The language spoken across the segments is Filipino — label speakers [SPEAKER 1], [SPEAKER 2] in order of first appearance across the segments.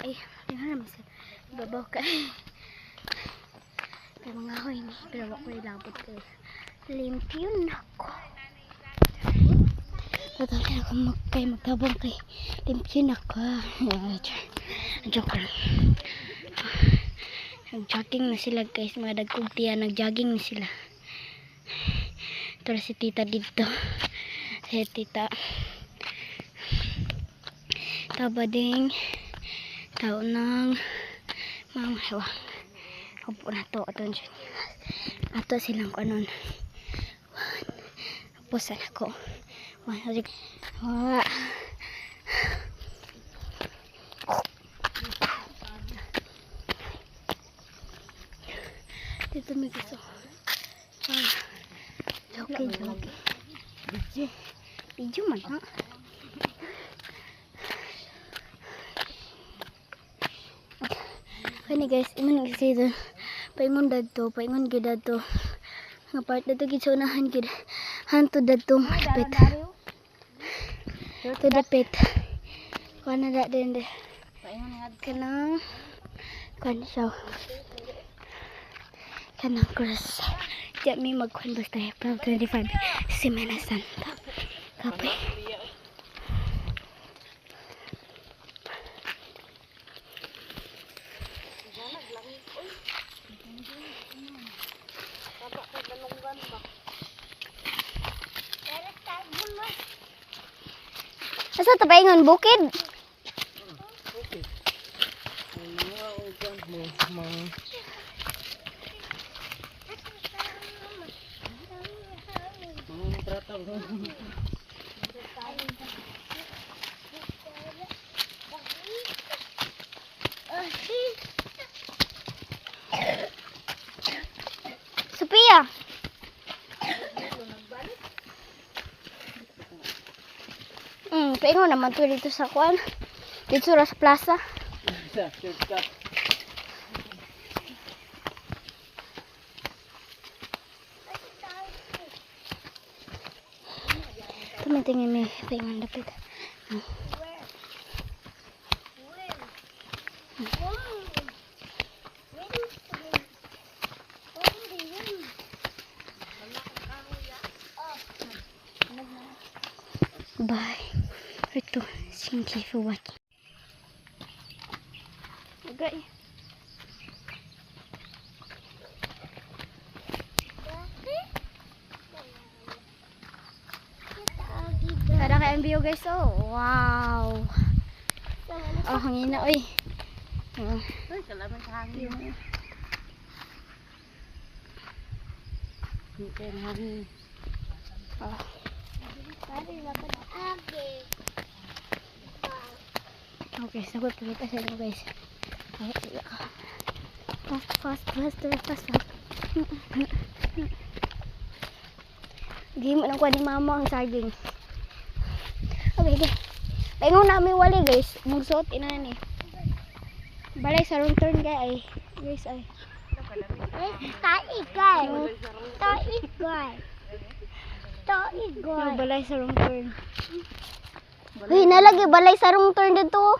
[SPEAKER 1] kay yan naman sa babaw kay mga hoy ni pero ako ilabot kay limpyo na ko. Tatangkay ako magtabang kay limpyo na ko. Joke lang. Nag-jogging na sila guys, mga dagkog tiya, nag-jogging na sila. Ito si tita dito. Si tita tabading tao ng mga hewang. Upo na to ato silang kanon. Pusan ako. Dito may gusto. Joke. Video man ha. Kani guys, iman kasi ito. Paingon dadto, paingon gid dadto. Nga part dadto gid sa unahan gid. Hanto dadto malapit. To dapit. Kana da din de. Kanang siya. Kanang cross. Diya may magkuhan basta April 25. Semana Santa. Kapay. Asa tapaingon bukid?
[SPEAKER 2] Okay.
[SPEAKER 1] Sophia. Paingon naman to dito sa kuan. Dito sa plaza. Tingin may paingon dapit. Bye. Ito, thank you for watching. Okay. Kada kay MBO guys, oh. Wow. Oh, hangin na, oy.
[SPEAKER 2] Ay, salamat sa hangin. Hangin.
[SPEAKER 1] Oh. Okay, sagot kita sa inyo guys. Fast. Hindi mo lang kuha ni mama ang saging. Okay. Paingon namin wali guys. Magsuot inani. Balay sa wrong turn guys ay. Taig guys. Balay sa wrong turn. Uy, nalagi balay sa wrong turn dito.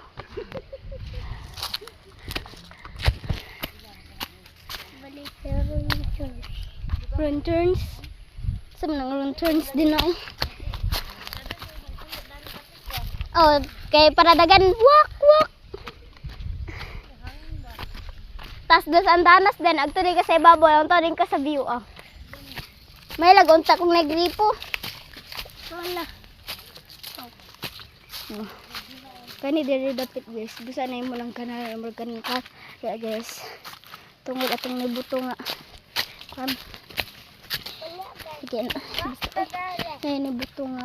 [SPEAKER 1] Balay sa wrong turn. Wrong turns. Sama nang wrong turns din na eh. Oh, kay paradagan wak. Tas dos antanas din agto din ka sa ibabaw, ang to din ka sa view ah. May lagunta kung nagripo. Wala. Oh. Kani diri dapit guys. Bisa na imo lang kanal mo kanin ka. Kaya guys, tungod atong nibuto nga. Kam. Again. Kaya nibuto nga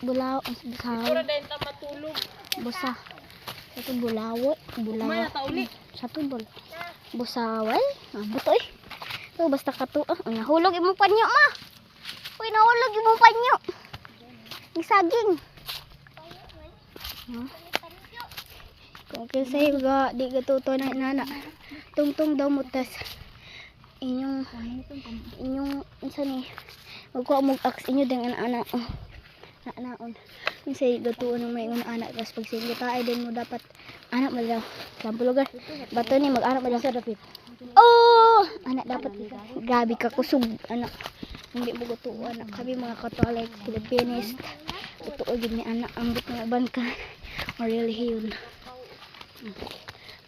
[SPEAKER 1] bulaw ang busaw.
[SPEAKER 2] Ora din ta matulog.
[SPEAKER 1] Busa. Ito bulawot,
[SPEAKER 2] Maya ta uli.
[SPEAKER 1] Sa tubol. Busawal. Buto eh. So, basta kato. Nahulog imong panyo, ma. Uy, nahulog imong panyo. Ang saging. Kung kasi di gatuto na inana. Tungtong daw mutas. Inyong isa ni. Magkuha mo aks inyo din ana. Naon. Kasi gatuon ng may una anak. Tapos pag sige tayo din mo dapat anak mo daw. Sample lugar. Bato ni mag-anak mo daw sa dapit. Oh! Anak dapat. Grabe ka kusog. Anak. Hindi mo gatuon anak. Kami mga Catholic, Filipinist. Totoo gid ni anak. Ang but nga ban ka. O relihiyon.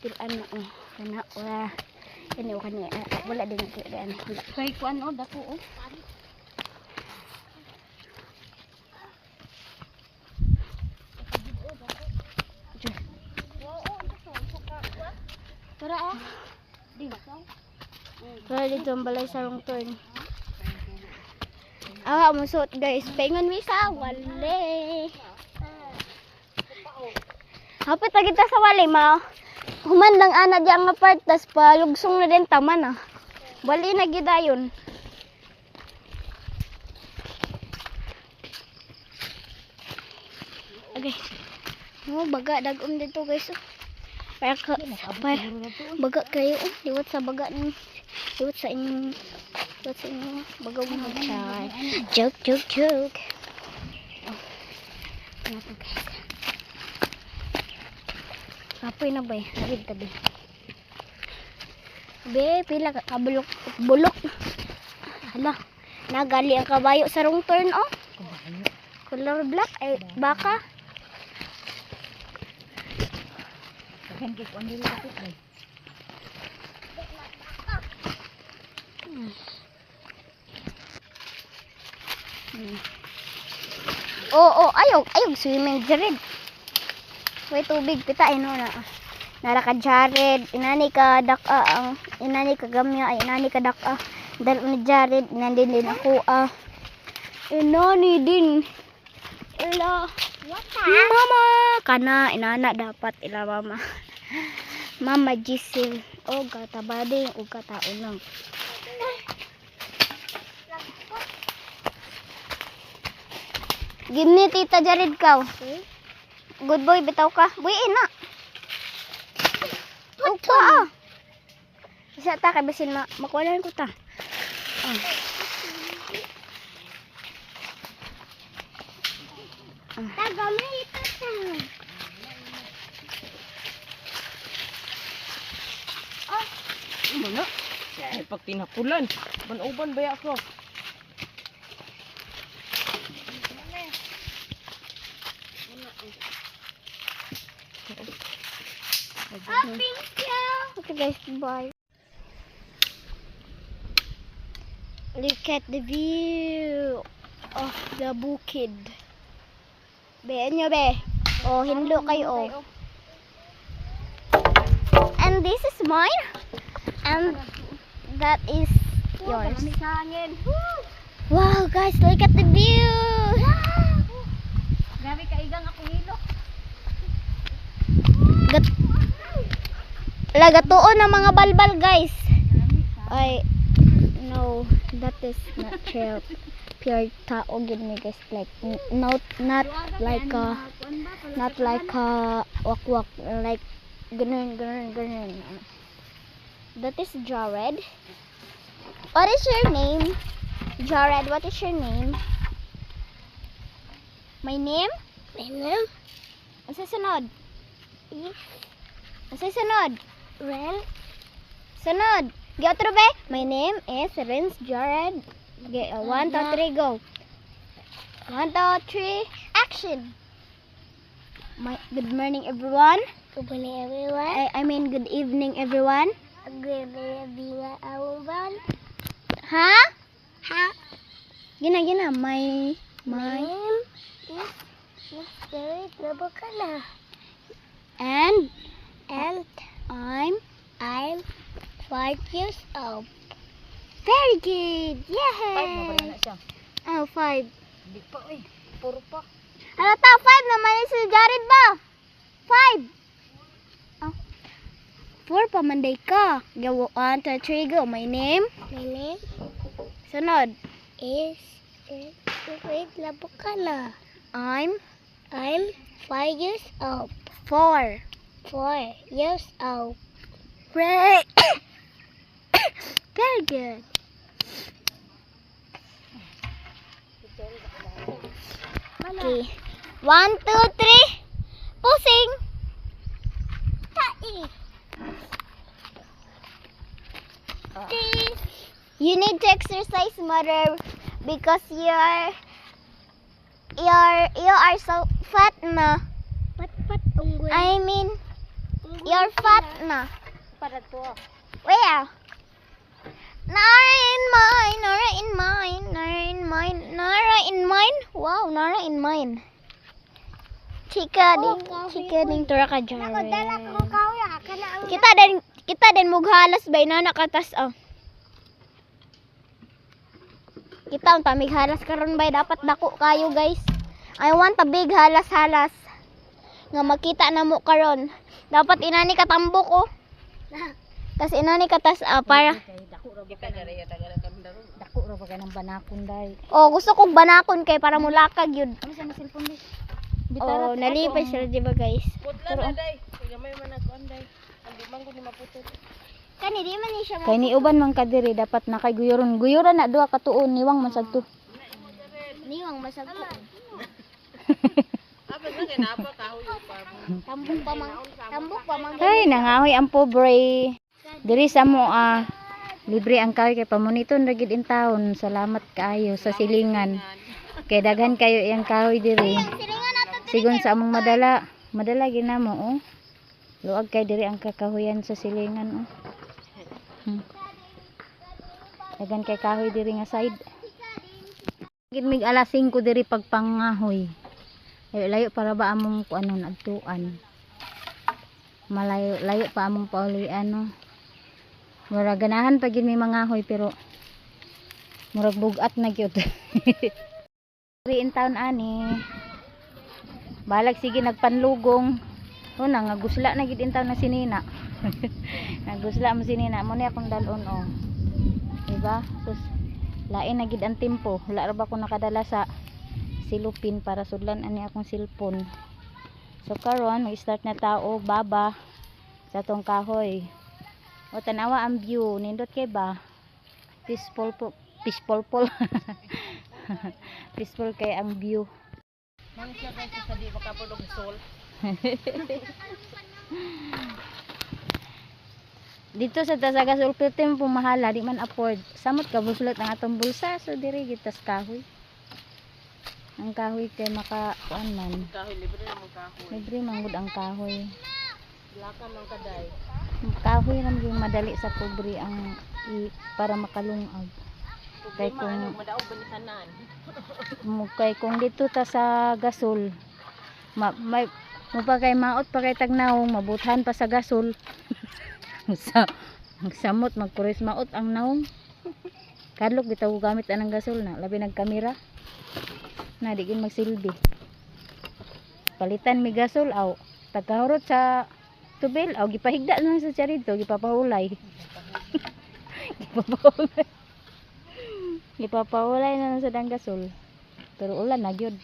[SPEAKER 1] Pero anak mo. Anak wala. Kani o kani. Wala din ito. Wala.
[SPEAKER 2] Kay kuan o dako o.
[SPEAKER 1] Tara ah. Tara dito ang balay sa wrong turn. Musot guys. Paingon mi sa wali. Hapit na kita sa wali ma. Humandang ana di ang apart. Tas palugsong na din taman ah. Wali na gidayon. Okay. Baga dagom dito guys. Kaya ka, baga kayo, liwat sa baga ni, liwat sa inyong baga mo chay. Joke. Ano to guys? Kapoy na ba eh? Nabid tabi. Be, pila ka bulok. Hala, nagali ang kabayo sa wrong turn oh. Color black, ay baka.
[SPEAKER 2] Hindi ko andili kapit ay.
[SPEAKER 1] Ayog swimming Jared. Way tubig pita no na. Nara ka Jared, inani ka daka ang inani ka gamya ay inani ka daka. Dal ni Jared nandin din ako inani din. Ila mama kana inana dapat ila mama. Mama Giselle o gatabadi o kataunang. Gini tita Jared ka. Good boy bitaw ka. Boy ina. Upa. Isa ta kay basin makuwalan ko ta. Tagamay ito ta.
[SPEAKER 2] Mana? Ay pag tinapulan. Ban-uban baya ako.
[SPEAKER 1] Thank you. Okay guys, bye. Look at the view of the bukid. Be, nyo be. Oh, hinlo kayo oh. And this is mine. And that is yours. Wow guys, look at the view.
[SPEAKER 2] Grabe ka igang ako hilo.
[SPEAKER 1] Lagatuon ng mga balbal guys. Ay, no, that is not pure tao gid me guys, like not like wak like ganun. That is Jared. What is your name? Jared, what is your name? My name? Ang susunod? Ang susunod? Ren? Sunod. Go through be. My name is Renz Jared. Okay, 1, 2, 3, go. 1, 2, 3, action. Good morning, everyone.
[SPEAKER 3] Good morning, everyone.
[SPEAKER 1] I mean, good evening, everyone.
[SPEAKER 3] Good evening, everyone.
[SPEAKER 1] Ha?
[SPEAKER 3] Ha?
[SPEAKER 1] Gina. My
[SPEAKER 3] name is Jared Labocana.
[SPEAKER 1] and
[SPEAKER 3] And
[SPEAKER 1] I'm
[SPEAKER 3] 5 years old.
[SPEAKER 1] very good.
[SPEAKER 2] Ay,
[SPEAKER 1] Yay!
[SPEAKER 2] na siya.
[SPEAKER 1] Oh, 5.
[SPEAKER 2] Di pa eh. Puro pa.
[SPEAKER 1] Ano ta? 5 naman si Jared ba? 5. Oh. 4 pa manday ka. Go 1, 2, 3, go. My name.
[SPEAKER 3] My name
[SPEAKER 1] Sunod.
[SPEAKER 3] is Jared Labocana.
[SPEAKER 1] I'm
[SPEAKER 3] 5 years old.
[SPEAKER 1] 4.
[SPEAKER 3] 4 years old.
[SPEAKER 1] Great. Very good. Okay. 1, 2, 3. Pusing.
[SPEAKER 3] Tai.
[SPEAKER 1] You need to exercise, mother, because you are so fat na.
[SPEAKER 3] Pat unggoy.
[SPEAKER 1] I mean, you're fat na.
[SPEAKER 3] Para to.
[SPEAKER 1] Where? Nara in mine, Nara in mine, Nara in mine, Nara in mine. Wow, Nara in mine. Chika ding tura ka dyan.
[SPEAKER 3] Ako dala ko kawya kana ang
[SPEAKER 1] Kita din mughalas bay na nakatas Kita unta mighalas karon bay dapat dako kayo guys. I want a big halas nga makita na mo karon. Dapat inani katambok ko. Kasi inani katas para
[SPEAKER 3] dako ra ba kanang banakon day.
[SPEAKER 1] oh gusto kong banakon kay para mulakag yun.
[SPEAKER 3] Ano sa cellphone di?
[SPEAKER 1] Oh, nalipay sila di ba guys?
[SPEAKER 2] Putlan na day. Kaya may managkuan day. Hindi man ko ni maputot.
[SPEAKER 1] Kani di man ni siya
[SPEAKER 3] Kay ni uban man kadiri dapat nakayguyoron. Guyoran na duha ka tuon niwang man sagto.
[SPEAKER 1] niwang masagpo.
[SPEAKER 2] Apa na kay napa kahoy pa.
[SPEAKER 1] Tambok pa mang.
[SPEAKER 3] Ay nangahoy ang pobre. Diri sa mo libre ang kahoy kay pamoniton ra gid in taon. Salamat kaayo sa silingan. Kay daghan kayo iyang kahoy diri.
[SPEAKER 1] Silingan nato
[SPEAKER 3] Sigon sa among madala ginamo oh. Luag kay diri ang kakahuyan sa silingan oh. Dagan kay kahoy diri nga side. Gid mig alas 5 diri pagpangahoy. Layo para ba among kuanon adtuan. Malayo pa among pauli ano. Mura ganahan pa gid may mangahoy pero murag bugat na gyud. Diri in town ani. Balag sige nagpanlugong. O na nga gusla na gid in town na sinina. Nagusla mo sinina mo ni akong dalon oh. Diba? Sus lain na gid ang tempo. Wala ra ba ko nakadala sa silupin para sudlan ani akong cellphone. So karon mag-start na tao baba sa tong kahoy. O tanawa ang view nindot kay ba? Peaceful. Peaceful kay ang view.
[SPEAKER 2] Man siya guys sa di makapulog sol.
[SPEAKER 3] Dito sa Tasaga Sulpitim pumahala di man afford. Samot ka buslot ang atong bulsa so diri gitas kahoy. Ang kahoy kay maka kuan man.
[SPEAKER 2] Kahoy libre na mo kahoy.
[SPEAKER 3] Libre man gud ang kahoy.
[SPEAKER 2] Lakan lang kaday.
[SPEAKER 3] Kahoy ra gyud madali sa pobre ang para makalungag. Kay
[SPEAKER 2] Kung
[SPEAKER 3] kung
[SPEAKER 2] madaog banitanan.
[SPEAKER 3] kay kung dito ta sa gasol may mo pa kay maot pa kay tagnaong mabuthan pa sa gasol. Sa magsamot magkuris maot ang naong. Kadlok bitaw gamit anang gasol na labi nagkamera. Na di gyud magsilbi. Palitan mi gasol aw tagahurot sa tubil aw gipahigda na sa charito gipapahulay. Gipapahulay na sa dang gasol. Pero ulan na gyud.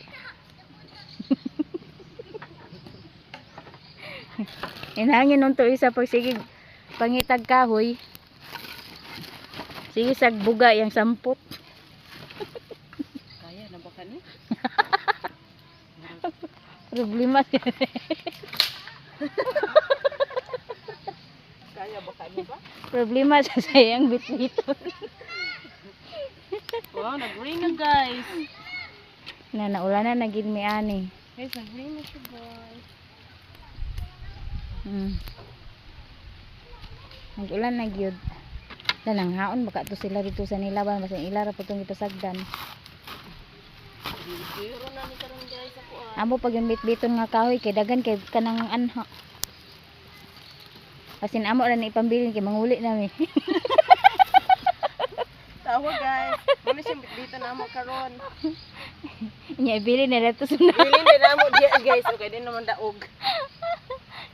[SPEAKER 3] Inhangin nung to isa pag sige pangitag kahoy. Sige sag buga yang sampot.
[SPEAKER 2] Kaya na ba kani?
[SPEAKER 3] Problema siya.
[SPEAKER 2] Kaya ba kani ba?
[SPEAKER 3] Problema sa sayang bitbiton.
[SPEAKER 2] Wow, nag-ring na guys.
[SPEAKER 3] Na naulan na nagid mi ani.
[SPEAKER 2] Guys, nag-ring na siya guys.
[SPEAKER 3] Nag-ulan na gyud. Danang haon baka to sila dito sa nilaban basta ila ra putong ipasagdan.
[SPEAKER 2] Zero na ni karon guys ako
[SPEAKER 3] Amo pag yung bitbiton nga kahoy kay dagan kay kanang anha. Kasin amo ra ni ipambilin kay manguli na mi.
[SPEAKER 2] Tawa guys. Muna siya dito na mo karon.
[SPEAKER 3] Nya ibili na dito sunan.
[SPEAKER 2] Bilin din na mo diya guys. Okay din naman daog.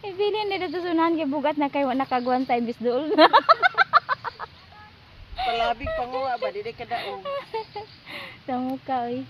[SPEAKER 3] Ibili na dito sunan kay bugat na kay wa nakagwan sa imbis dool.
[SPEAKER 2] Palabig panguwa ba di ka daog.
[SPEAKER 3] Sa mukha oy.